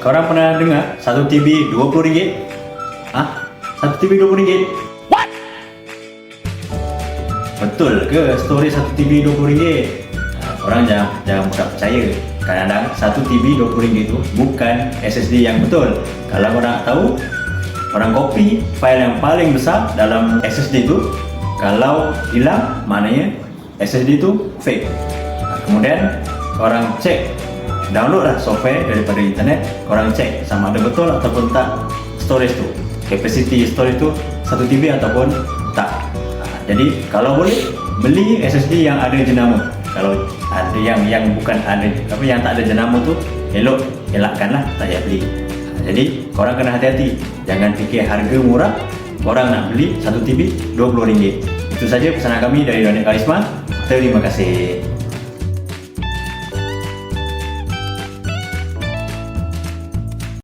Korang pernah dengar 1 TB RM20? Hah? 1 TB RM20? What? Betul ke story 1 TB RM20? Korang jangan mudah percaya. Kadang-kadang 1 TB RM20 itu bukan SSD yang betul. Kalau korang tahu, korang copy file yang paling besar dalam SSD itu, kalau hilang maknanya SSD itu fake. Kemudian korang cek, download lah software daripada internet, korang cek sama ada betul ataupun tak storage tu, capacity storage tu 1 TB ataupun tak. Jadi kalau boleh beli SSD yang ada jenama. Kalau ada yang bukan ada yang tak ada jenama tu, elakkanlah, tak payah beli. Jadi korang kena hati-hati, jangan fikir harga murah korang nak beli 1 TB RM20. Itu saja pesanan kami dari Donic Karisma. Terima kasih.